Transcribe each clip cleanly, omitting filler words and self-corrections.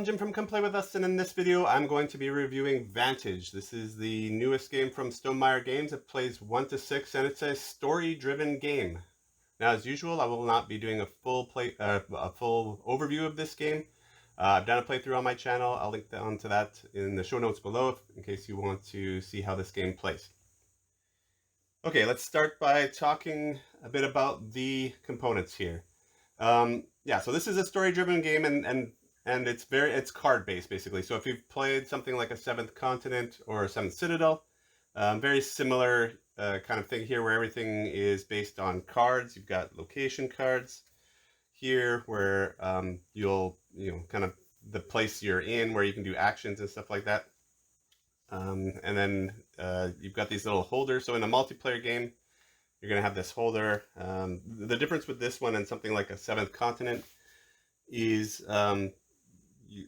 Jim from Come Play With Us, and in this video I'm going to be reviewing Vantage. This is the newest game from Stonemaier Games. It plays 1 to 6 and it's a story-driven game. Now, as usual, I will not be doing a full overview of this game. I've done a playthrough on my channel. I'll link down to that in the show notes below in case you want to see how this game plays. Okay, let's start by talking a bit about the components here. Yeah, so this is a story-driven game, and it's card-based basically. So if you've played something like a Seventh Continent or a Seventh Citadel, very similar kind of thing here, where everything is based on cards. You've got location cards here, where you'll kind of the place you're in, where you can do actions and stuff like that. And then you've got these little holders. So in a multiplayer game, you're going to have this holder. The difference with this one and something like a Seventh Continent is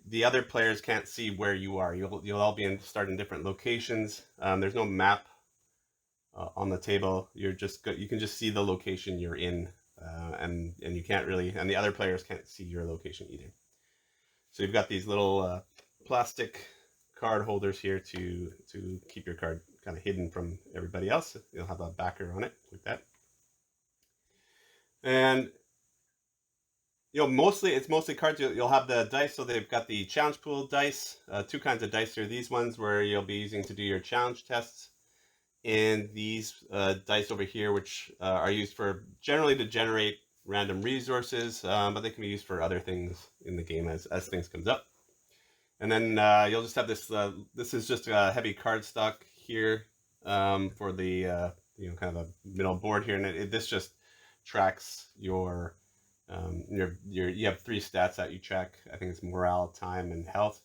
the other players can't see where you are. You'll all be start in different locations. There's no map on the table. You can just see the location you're in, and you can't really, and the other players can't see your location either. So you've got these little plastic card holders here to keep your card kind of hidden from everybody else. You'll have a backer on it like that. And it's mostly cards. You'll have the dice. So they've got the challenge pool dice, two kinds of dice here. These ones where you'll be using to do your challenge tests, and these dice over here, which are used for generally to generate random resources, but they can be used for other things in the game as things comes up. And then you'll just have this. This is just a heavy cardstock here for the kind of a middle board here, and this just tracks your you have 3 stats that you track. I think it's morale, time, and health,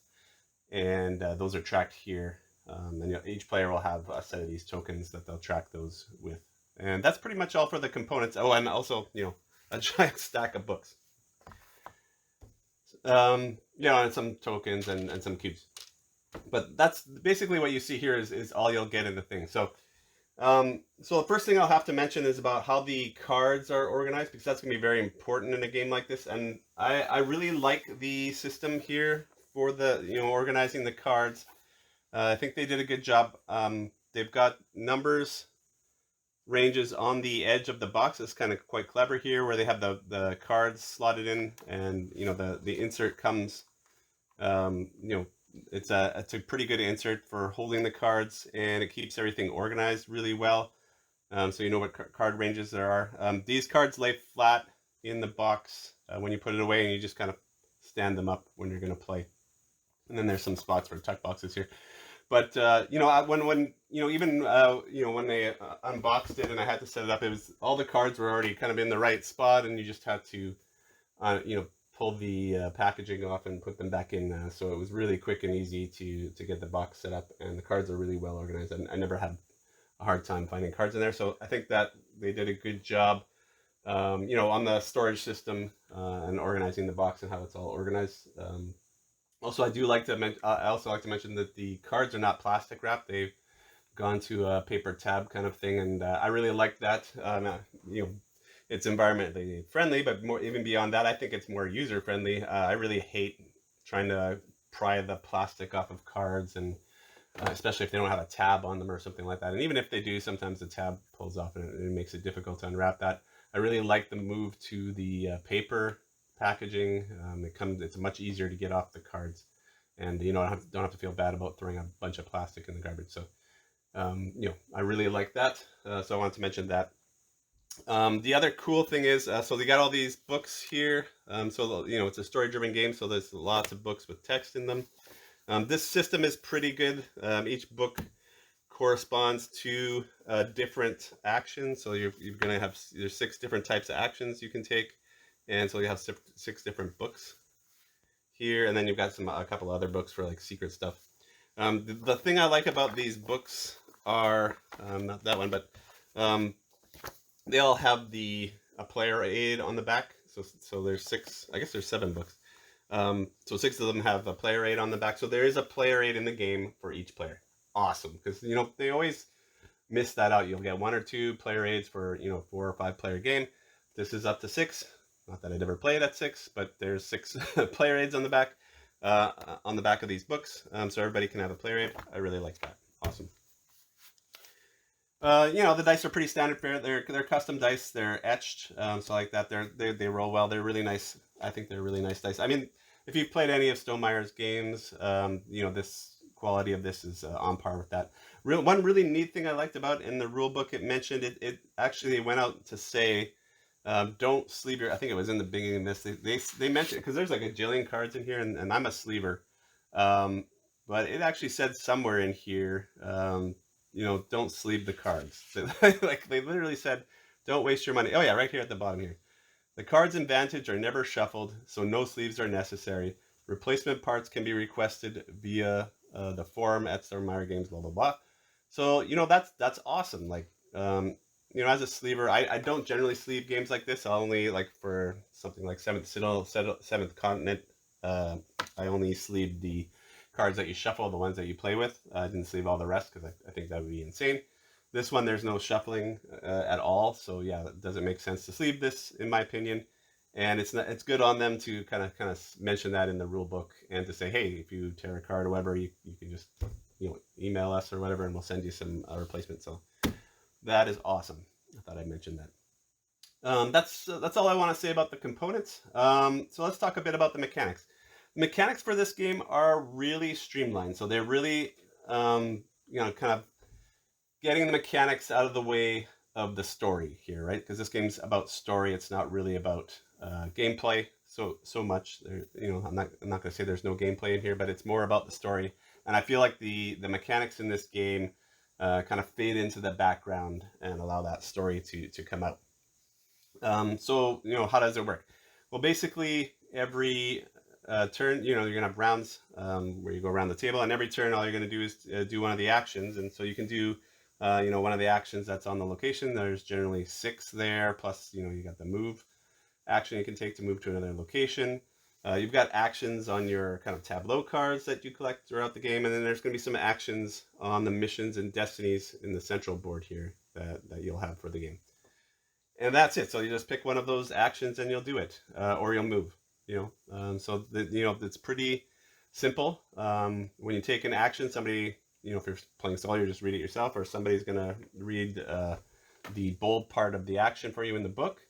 and those are tracked here. And each player will have a set of these tokens that they'll track those with, and that's pretty much all for the components. Oh, and also a giant stack of books. And some tokens and some cubes. But that's basically what you see here is all you'll get in the thing. So the first thing I'll have to mention is about how the cards are organized, because that's going to be very important in a game like this. And I really like the system here for the organizing the cards. I think they did a good job. They've got numbers ranges on the edge of the box. It's kind of quite clever here, where they have the cards slotted in, and the insert comes it's a pretty good insert for holding the cards, and it keeps everything organized really well. So you know what card ranges there are. These cards lay flat in the box when you put it away, and you just kind of stand them up when you're going to play. And then there's some spots for tuck boxes here. But when they unboxed it and I had to set it up, it was all the cards were already kind of in the right spot, and you just had to pull the packaging off and put them back in. So it was really quick and easy to get the box set up, and the cards are really well organized. And I never had a hard time finding cards in there. So I think that they did a good job, on the storage system and organizing the box and how it's all organized. Also, I also like to mention that the cards are not plastic wrapped. They've gone to a paper tab kind of thing, and I really like that. It's environmentally friendly, but even beyond that, I think it's more user friendly. I really hate trying to pry the plastic off of cards, and especially if they don't have a tab on them or something like that. And even if they do, sometimes the tab pulls off and it makes it difficult to unwrap that. I really like the move to the paper packaging. It's much easier to get off the cards, and don't have to feel bad about throwing a bunch of plastic in the garbage. So I really like that. So I wanted to mention that. The other cool thing is, so they got all these books here. So it's a story-driven game, so there's lots of books with text in them. This system is pretty good. Each book corresponds to different actions. So you're going to have, there's 6 different types of actions you can take. And so you have 6 different books here, and then you've got a couple other books for like secret stuff. The thing I like about these books are, not that one, but they all have a player aid on the back. So there's 6, I guess there's 7 books. So 6 of them have a player aid on the back. So there is a player aid in the game for each player. Awesome, because they always miss that out. You'll get 1 or 2 player aids for 4 or 5 player game. This is up to 6. Not that I'd ever played at 6, but there's 6 player aids on the back. on the back of these books, so everybody can have a play rate. I really like that. Awesome. The dice are pretty standard fare. They're custom dice. They're etched, so like that. They roll well. They're really nice. I think they're really nice dice. I mean, if you've played any of Stonemeyer's games, this quality of this is on par with that. One really neat thing I liked about in the rule book, it mentioned it actually went out to say, don't sleeve your. I think it was in the beginning of this. They mentioned, because there's like a jillion cards in here, and I'm a sleever, but it actually said somewhere in here. Don't sleeve the cards. Like they literally said, don't waste your money. Oh yeah, right here at the bottom here. The cards in Vantage are never shuffled, so no sleeves are necessary. Replacement parts can be requested via the forum at Stonemaier Games, blah blah blah. So that's awesome. Like as a sleever, I don't generally sleeve games like this. I only, like for something like Seventh Citadel, Seventh Continent, I only sleeve the cards that you shuffle, the ones that you play with. I didn't sleeve all the rest because I think that would be insane. This one, there's no shuffling at all, so yeah, it doesn't make sense to sleeve this, in my opinion. And it's good on them to kind of mention that in the rule book, and to say, hey, if you tear a card or whatever, you can just email us or whatever, and we'll send you some replacement. So that is awesome. I thought I'd mention that. That's all I want to say about the components. So let's talk a bit about the mechanics. Mechanics for this game are really streamlined, so they're really kind of getting the mechanics out of the way of the story here, right? Because this game's about story. It's not really about gameplay so much. I'm not going to say there's no gameplay in here, but it's more about the story. And I feel like the mechanics in this game kind of fade into the background and allow that story to come out. So how does it work? Well, basically every turn, you're gonna have rounds where you go around the table, and every turn all you're gonna do is do one of the actions. And so you can do one of the actions that's on the location. There's generally 6 there, plus you got the move action you can take to move to another location. You've got actions on your kind of tableau cards that you collect throughout the game, and then there's going to be some actions on the missions and destinies in the central board here that you'll have for the game. And that's it. So you just pick one of those actions and you'll do it, or you'll move. It's pretty simple. When you take an action, somebody, if you're playing solo, you just read it yourself, or somebody's gonna read the bold part of the action for you in the book,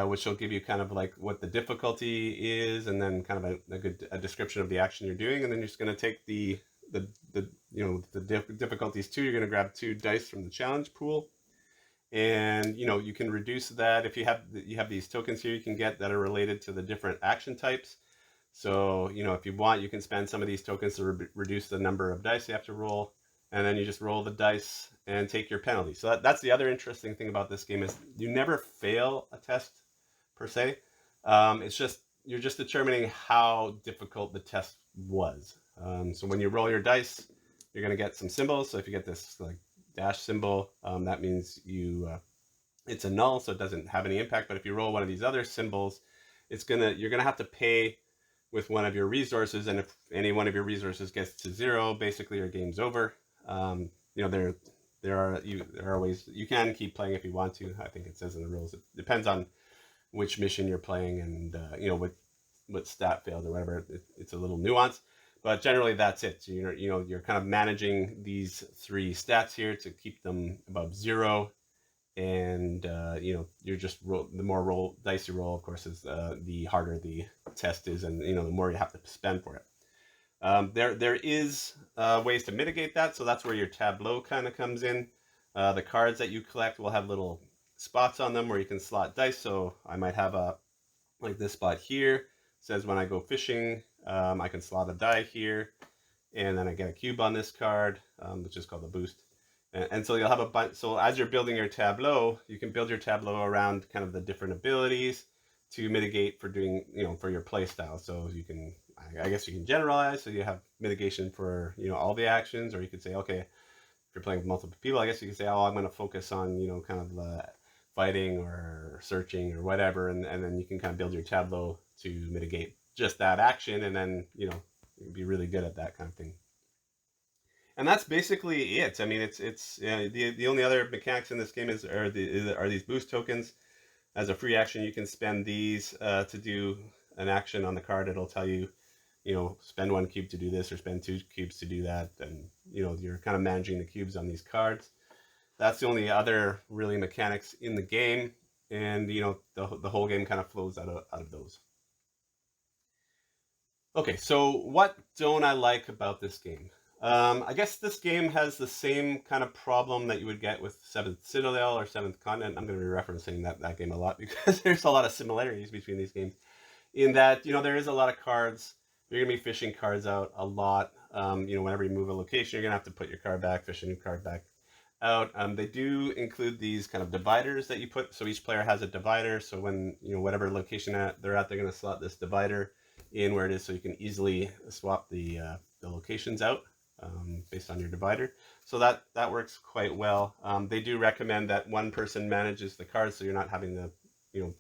which will give you kind of like what the difficulty is, and then kind of a good description of the action you're doing, and then you're just gonna take the difficulties too. You're gonna grab 2 dice from the challenge pool. And you can reduce that if you have these tokens here you can get that are related to the different action types. So if you want, you can spend some of these tokens to reduce the number of dice you have to roll, and then you just roll the dice and take your penalty. So that's the other interesting thing about this game, is you never fail a test per se. It's just you're just determining how difficult the test was. So when you roll your dice, you're going to get some symbols. So if you get this like dash symbol, that means it's a null, so it doesn't have any impact. But if you roll one of these other symbols, you're gonna have to pay with one of your resources, and if any one of your resources gets to 0, basically your game's over. There are ways you can keep playing if you want to. I think it says in the rules. It depends on which mission you're playing, and what stat failed or whatever. It's a little nuanced. But generally, that's it. So you're kind of managing these 3 stats here to keep them above 0, and you're just the more dice you roll, of course, is the harder the test is, and the more you have to spend for it. There is ways to mitigate that, so that's where your tableau kind of comes in. The cards that you collect will have little spots on them where you can slot dice. So I might have like this spot here says when I go fishing, I can slot a die here, and then I get a cube on this card, which is called the boost. And so you'll have a bunch. So as you're building your tableau, you can build your tableau around kind of the different abilities to mitigate for doing, for your play style. So you can, I guess you can generalize. So you have mitigation for, all the actions, or you could say, okay, if you're playing with multiple people, I guess you could say, oh, I'm going to focus on, kind of fighting or searching or whatever, and then you can kind of build your tableau to mitigate just that action, and then be really good at that kind of thing. And that's basically it. I mean, it's the only other mechanics in this game are these boost tokens. As a free action, you can spend these to do an action on the card. It'll tell you spend 1 cube to do this or spend 2 cubes to do that, and you're kind of managing the cubes on these cards. That's the only other really mechanics in the game, and the whole game kind of flows out of those. Okay, so what don't I like about this game? I guess this game has the same kind of problem that you would get with 7th Citadel or 7th Continent. I'm going to be referencing that game a lot because there's a lot of similarities between these games. In that, there is a lot of cards. You're going to be fishing cards out a lot. Whenever you move a location, you're going to have to put your card back, fish a new card back out. They do include these kind of dividers that you put. So each player has a divider. So when, whatever location they're at, they're going to slot this divider in where it is so you can easily swap the locations out based on your divider. So that works quite well. They do recommend that one person manages the cards so you're not having to,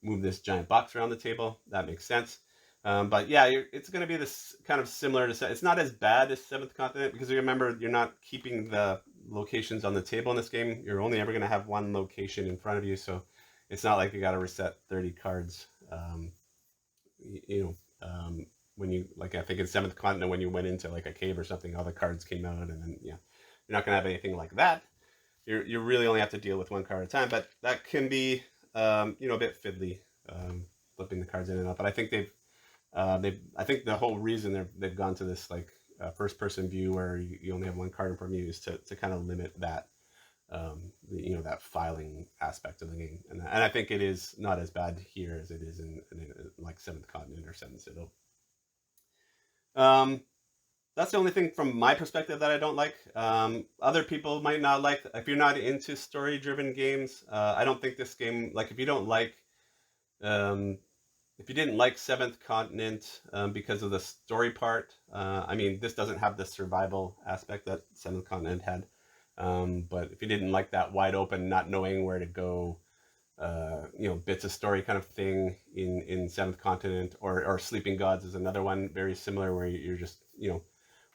move this giant box around the table. That makes sense. But yeah, it's going to be this kind of similar to, it's not as bad as 7th Continent because you remember you're not keeping the locations on the table in this game. You're only ever going to have one location in front of you, so it's not like you got to reset 30 cards. When you, like, I think in 7th Continent, when you went into like a cave or something, all the cards came out, and then you're not going to have anything like that. You really only have to deal with one card at a time, but that can be a bit fiddly, flipping the cards in and out. But I think I think the whole reason they've gone to this like first person view where you only have one card in front of you is to kind of limit that that filing aspect of the game, and I think it is not as bad here as it is in like 7th Continent or 7th Citadel. That's the only thing from my perspective that I don't like. Other people might not like. If you're not into story-driven games, I don't think this game, like if you don't like, if you didn't like 7th Continent because of the story part, I mean, this doesn't have the survival aspect that 7th Continent had. But if you didn't like that wide open, not knowing where to go, bits of story kind of thing in 7th Continent, or Sleeping Gods is another one very similar where you're just,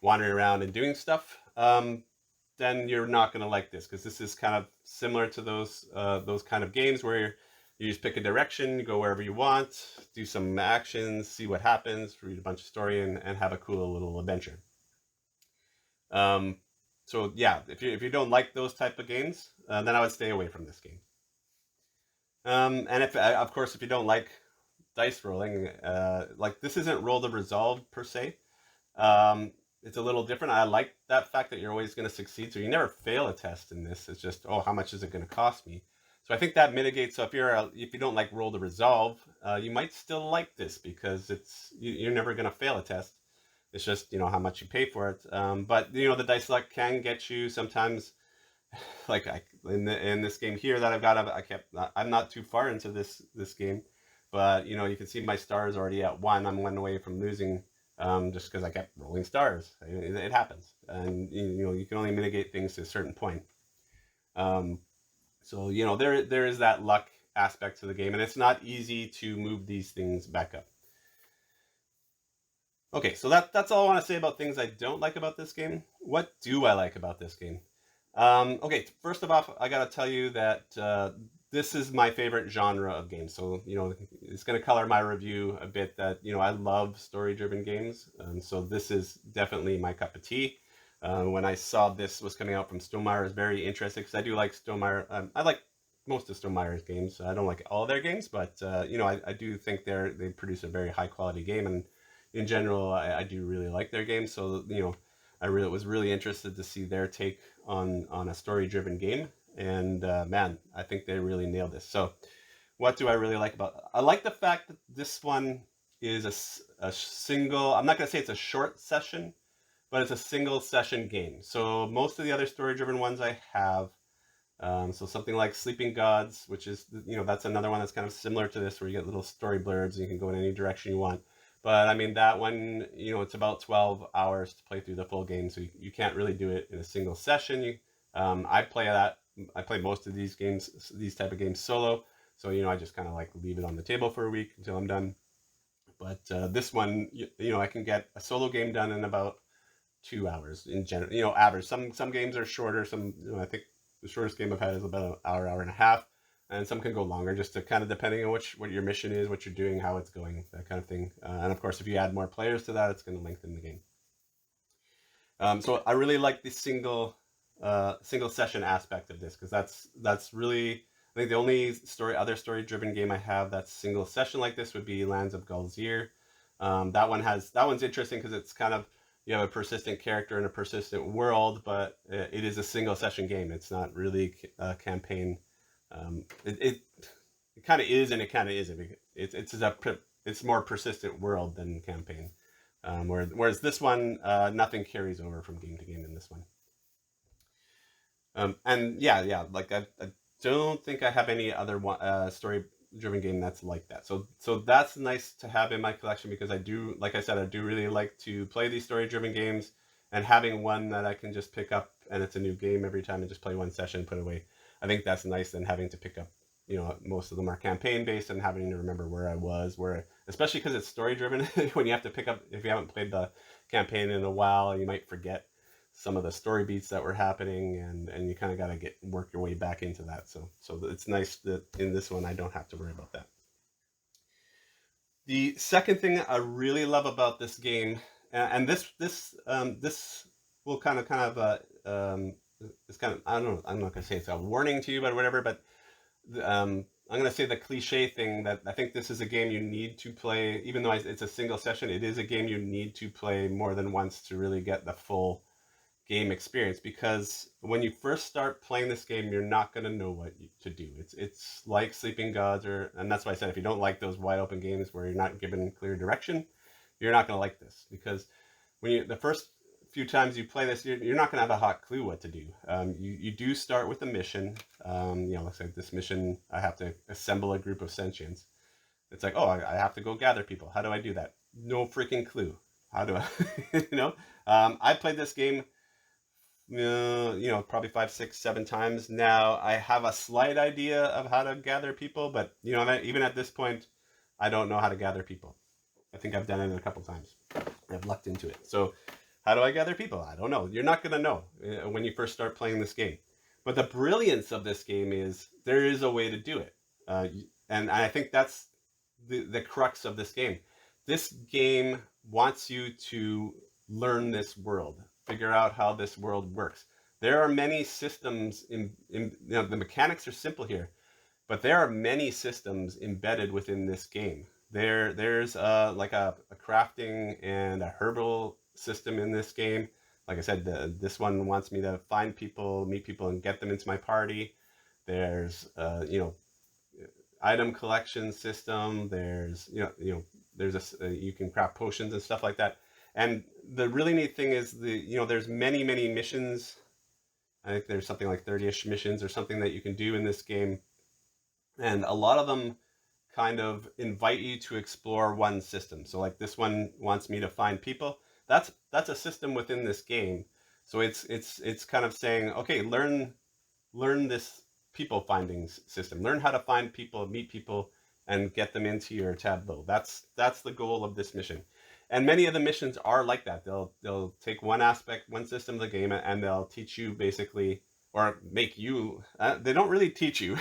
wandering around and doing stuff, then you're not going to like this, because this is kind of similar to those kind of games where you just pick a direction, go wherever you want, do some actions, see what happens, read a bunch of story, and have a cool little adventure. So yeah, if you don't like those type of games, then I would stay away from this game. And of course, if you don't like dice rolling, like this isn't roll to resolve per se. It's a little different. I like that fact that you're always going to succeed, so you never fail a test in this. It's just, oh, how much is it going to cost me? So I think that mitigates. So if you don't like roll to resolve, you might still like this because you're never going to fail a test. It's just how much you pay for it. But the dice luck can get you sometimes. Like in this game here that I've got, I'm not too far into this game, but you can see my stars already at 1. I'm 1 away from losing. Just because I kept rolling stars. It happens, and you can only mitigate things to a certain point. So there is that luck aspect to the game, and it's not easy to move these things back up. Okay, so that's all I want to say about things I don't like about this game. What do I like about this game? Okay, first of all, I gotta tell you that this is my favorite genre of games. So, it's going to color my review a bit that, I love story-driven games. So this is definitely my cup of tea. When I saw this was coming out from Stonemaier, I was very interested because I do like Stonemaier. I like most of Stonemeier's games. I don't like all their games, but, I do think they produce a very high-quality game. And in general, I do really like their games. So, I was really interested to see their take on a story-driven game. And man, I think they really nailed this. So what do I really like about it? I like the fact that this one is a single, I'm not going to say it's a short session, but it's a single session game. So most of the other story-driven ones I have, so something like Sleeping Gods, which is, that's another one that's kind of similar to this, where you get little story blurbs and you can go in any direction you want. But I mean, that one, it's about 12 hours to play through the full game, so you can't really do it in a single session. I play most of these type of games solo. So, I just kind of like leave it on the table for a week until I'm done. But this one, I can get a solo game done in about 2 hours in general, average. Some games are shorter. I think the shortest game I've had is about an hour and a half. and some can go longer, just to kind of depending on what your mission is, what you're doing, how it's going, that kind of thing. And of course, if you add more players to that, it's going to lengthen the game. So I really like the single session aspect of this, because that's really, I think the only other story driven game I have that's single session like this would be Lands of Galzir. That one's interesting because it's kind of, you have a persistent character and a persistent world, but it is a single session game. It's not really a campaign. It kind of is and it kind of isn't. It's more persistent world than campaign. Whereas this one, nothing carries over from game to game in this one. And yeah, like I don't think I have any other story-driven game that's like that. So that's nice to have in my collection, because I do, like I said, I do really like to play these story-driven games, and having one that I can just pick up and it's a new game every time and just play one session and put it away. I think that's nice than having to pick up, most of them are campaign based and having to remember where I was, especially because it's story driven. When you have to pick up, if you haven't played the campaign in a while, you might forget some of the story beats that were happening, and you kind of got to work your way back into that. So it's nice that in this one I don't have to worry about that. The second thing I really love about this game, and this will kind of it's kind of, I don't know, I'm not gonna say it's a warning to you, but whatever. But I'm gonna say the cliche thing that I think this is a game you need to play, even though it's a single session. It is a game you need to play more than once to really get the full game experience, because when you first start playing this game, you're not going to know what to do. It's like Sleeping Gods, and that's why I said if you don't like those wide open games where you're not given clear direction, you're not going to like this, because the first few times you play this, you're not going to have a hot clue what to do. You do start with a mission. Let's say this mission, I have to assemble a group of sentients. It's like, oh, I have to go gather people. How do I do that? No freaking clue. How do I, I played this game probably 5, 6, 7 times now. I have a slight idea of how to gather people, but even at this point, I don't know how to gather people. I think I've done it a couple times. I've lucked into it. So how do I gather people? I don't know. You're not going to know when you first start playing this game. But the brilliance of this game is there is a way to do it. And I think that's the crux of this game. This game wants you to learn this world, figure out how this world works. There are many systems the mechanics are simple here, but there are many systems embedded within this game. There's like a crafting and a herbal system in this game. Like I said, this one wants me to find people, meet people, and get them into my party. There's item collection system. There's you can craft potions and stuff like that. And the really neat thing is there's many missions. I think there's something like 30-ish missions or something that you can do in this game, and a lot of them kind of invite you to explore one system. So like this one wants me to find people. That's a system within this game. So it's kind of saying, okay, learn this people finding system. Learn how to find people, meet people, and get them into your tableau. That's the goal of this mission. And many of the missions are like that. They'll take one aspect, one system of the game, and they'll teach you basically, or make you, they don't really teach you,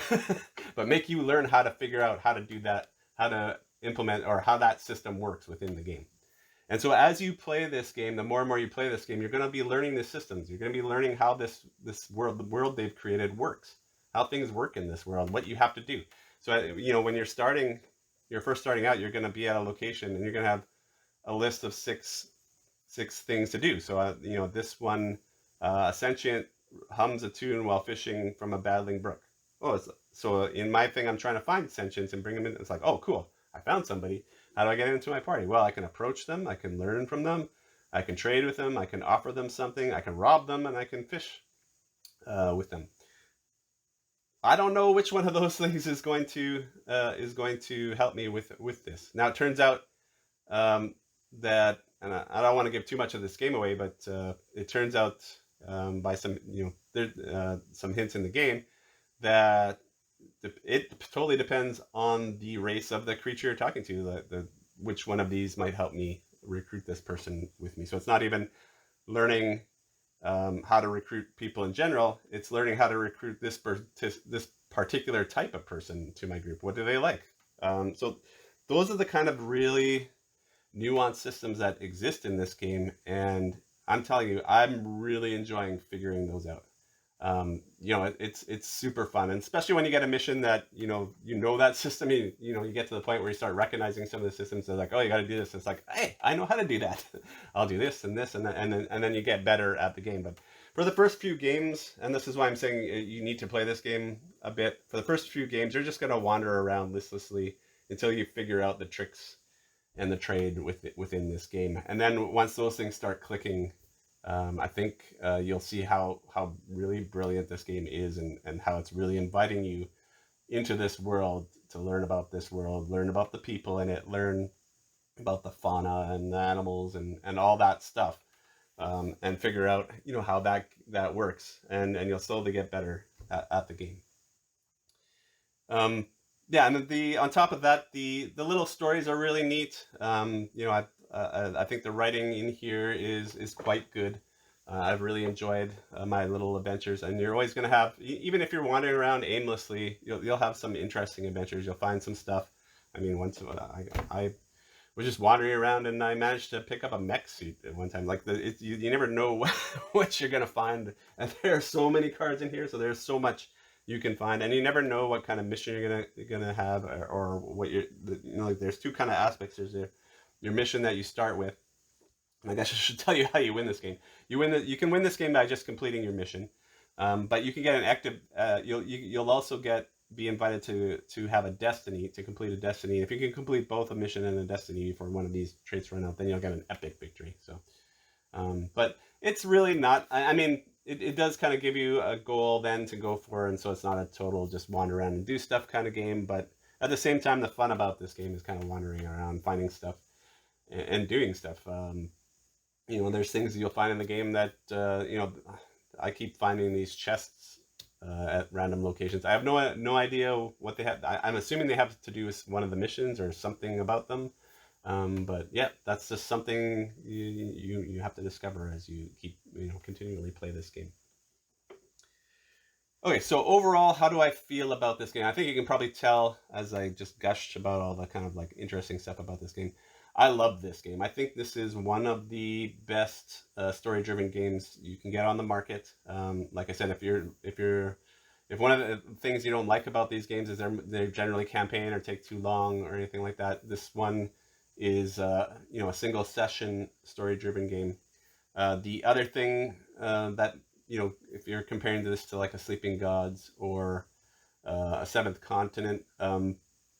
but make you learn how to figure out how to do that, how to implement, or how that system works within the game. And so as you play this game, the more and more you play this game, you're going to be learning the systems. You're going to be learning how this world, the world they've created, works, how things work in this world, what you have to do. So when you're first starting out, you're going to be at a location and you're going to have a list of six things to do. So this one, a sentient hums a tune while fishing from a battling brook. So in my thing, I'm trying to find sentients and bring them in. It's like, oh, cool, I found somebody. How do I get into my party? Well, I can approach them, I can learn from them, I can trade with them, I can offer them something, I can rob them, and I can fish with them. I don't know which one of those things is going to help me with this. Now it turns out that, and I don't want to give too much of this game away, but it turns out by some there's some hints in the game that it totally depends on the race of the creature you're talking to, which one of these might help me recruit this person with me. So it's not even learning how to recruit people in general. It's learning how to recruit this particular type of person to my group? What do they like? So those are the kind of really nuanced systems that exist in this game, and I'm telling you, I'm really enjoying figuring those out. It's super fun, and especially when you get a mission that that system. You get to the point where you start recognizing some of the systems. They're like, oh, you got to do this. It's like, hey, I know how to do that. I'll do this and this, and then you get better at the game. But for the first few games, and this is why I'm saying you need to play this game a bit. For the first few games, you're just gonna wander around listlessly until you figure out the tricks and the trade within this game. And then once those things start clicking, I think you'll see how really brilliant this game is, and how it's really inviting you into this world to learn about this world, learn about the people in it, learn about the fauna and the animals and all that stuff, and figure out how that works, and you'll slowly get better at the game. Yeah, and on top of that, the little stories are really neat. I think the writing in here is quite good. I've really enjoyed my little adventures, and you're always going to have, even if you're wandering around aimlessly, you'll have some interesting adventures. You'll find some stuff. I mean, once I was just wandering around, and I managed to pick up a mech suit at one time. Like you never know what you're gonna find, and there are so many cards in here, so there's so much you can find, and you never know what kind of mission you're gonna have, or what like there's two kind of aspects. There's your mission that you start with. And I guess I should tell you how you win this game. You can win this game by just completing your mission, but you can get an active. You'll also be invited to have a destiny, to complete a destiny. If you can complete both a mission and a destiny before one of these traits run out, then you'll get an epic victory. So, but it's really not. I mean, it does kind of give you a goal then to go for, and so it's not a total just wander around and do stuff kind of game. But at the same time, the fun about this game is kind of wandering around, finding stuff, and doing stuff. There's things you'll find in the game that I keep finding these chests at random locations. I have no idea what they have. I'm assuming they have to do with one of the missions or something about them. But yeah, that's just something you have to discover as you keep continually play this game. Okay, so overall, how do I feel about this game? I think you can probably tell as I just gushed about all the kind of like interesting stuff about this game. I love this game. I think this is one of the best story-driven games you can get on the market. Like I said, if one of the things you don't like about these games is they're generally campaign or take too long or anything like that, this one is a single session story-driven game. The other thing that if you're comparing this to like a Sleeping Gods or a Seventh Continent,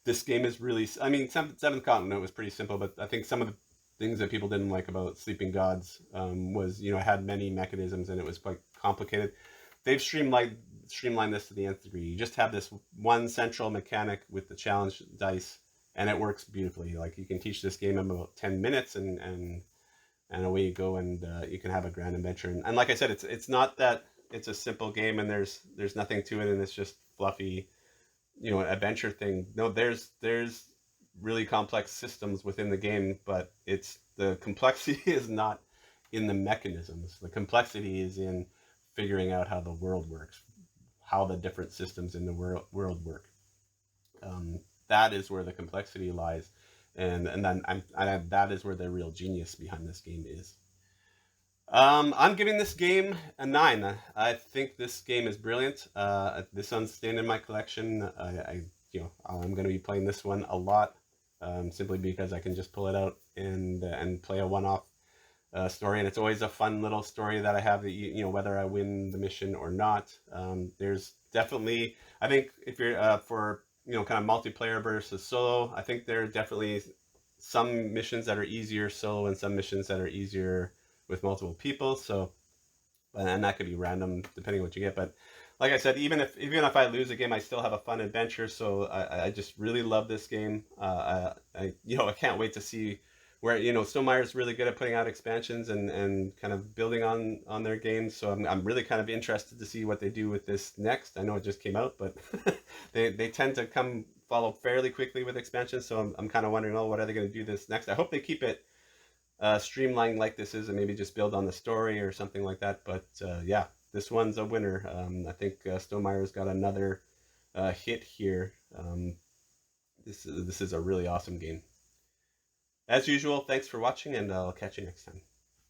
this game is really, I mean, Seventh Continent was pretty simple, but I think some of the things that people didn't like about Sleeping Gods was, it had many mechanisms and it was quite complicated. They've streamlined this to the nth degree. You just have this one central mechanic with the challenge dice, and it works beautifully. Like, you can teach this game in about 10 minutes, and away you go, and you can have a grand adventure. And like I said, it's not that it's a simple game and there's nothing to it and it's just fluffy, adventure thing. No, there's really complex systems within the game, but the complexity is not in the mechanisms. The complexity is in figuring out how the world works, how the different systems in the world work. That is where the complexity lies, and then that is where the real genius behind this game is. I'm giving this game a 9. I think this game is brilliant. This one's staying in my collection. I'm going to be playing this one a lot, simply because I can just pull it out and play a one-off story, and it's always a fun little story that I have. Whether I win the mission or not. There's definitely, I think, if you're for kind of multiplayer versus solo, I think there are definitely some missions that are easier solo and some missions that are easier with multiple people. So, and that could be random depending on what you get. But like I said, even if I lose a game, I still have a fun adventure. So I just really love this game. I can't wait to see where Stonemaier really good at putting out expansions and kind of building on their games. So I'm really kind of interested to see what they do with this next. I know it just came out, but they tend to follow fairly quickly with expansions. So I'm kind of wondering, what are they going to do this next? I hope they keep it streamlined like this is, and maybe just build on the story or something like that. But yeah, this one's a winner. I think Stonemeier's got another hit here. This is a really awesome game. As usual, thanks for watching, and I'll catch you next time.